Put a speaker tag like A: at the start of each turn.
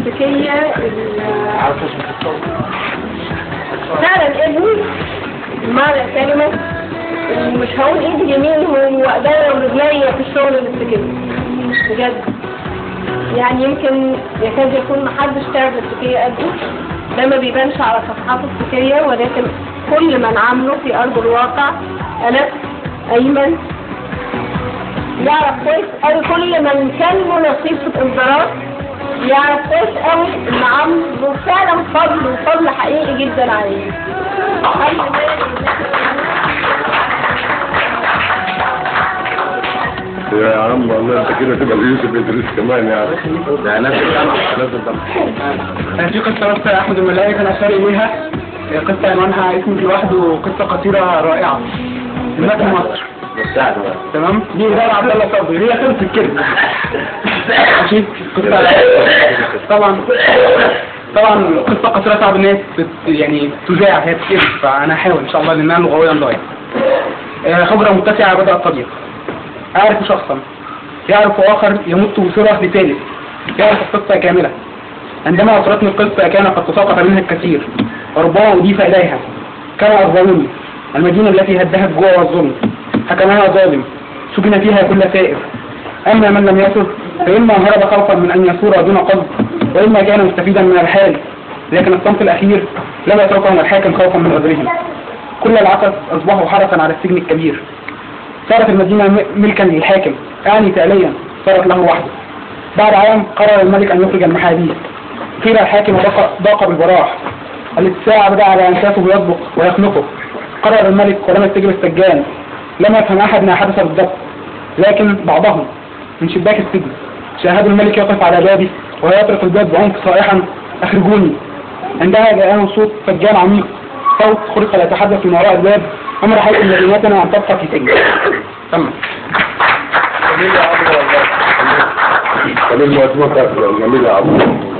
A: التكتيكية فعلا ابني بمعنى الكلمة، ومش هقول ايدي اليمين وايديا ورجليا في الشغل الاستكتيكي بجد. يعني يمكن يكاد يكون محدش تعرف التكتيكية قده، ده ما بيبانش على صفحات التكتيكية، ولكن كل من عامله في ارض الواقع أنس أيمن يعرف كويس أوي. كل من كان له نصيب في الإنذارات يعرف كويس أوي إن عمرو فعلا فضل حقيقي جدا عليه.
B: يا عم والله انت كده تبقى زي يوسف ادريس كمان يعني. ده نفس
C: في قصة بس أحمد الملايكة أنا أشار إليها، قصة عنوانها اسمه لوحده، قصة قصيرة رائعة. هناك في مصر. تمام؟ دي إدارة عبد الله صبري، هي خلصت كده. ماشي؟ قصة طبعا قصة قصيرة صعب إن هي يعني تذاع، هي تكتب، فأنا هحاول إن شاء الله لأنها لغويا ضايع. خبرة متسعة بدأت تضيق. أعرف شخصا يعرف آخر يمت بصورة لثالث يعرف القصة كاملة. عندما أصرتني القصة كان قد تساقط منها الكثير، وربما أضيف إليها كما أظلمني المدينة التي هدها الجوع والظلم، حكمها ظالم سجن فيها كل ثائر. أما من لم يسر فإما هرب خوفا من أن يثور دون قصد، وإما كان مستفيدا من الحال، لكن الصمت الأخير لم يتركهم الحاكم خوفا من غدرهم. كل العسس أصبحوا حرسا على السجن الكبير. صارت المدينة ملكا للحاكم، أعني فعليا صارت له وحده. بعد عام قرر الملك أن يخرج المحابيس. قيل الحاكم ضاق بالبراح، الاتساع بدأ على أنفاسه يطبق ويخنقه. قرر الملك ولم يستجب السجان. لم يفهم أحد ما حدث بالضبط، لكن بعضهم من شباك السجن شاهدوا الملك يقف على بابه ويطرق الباب بعنف صائحا: أخرجوني. عندها جاءه صوت سجان عميق، صوت خلق لا يتحدث من وراء الباب: أمر حيث مدينتنا أن تبقى في سجن. تمام.
B: جميل يا عبد الله. جميل يا عبد الله.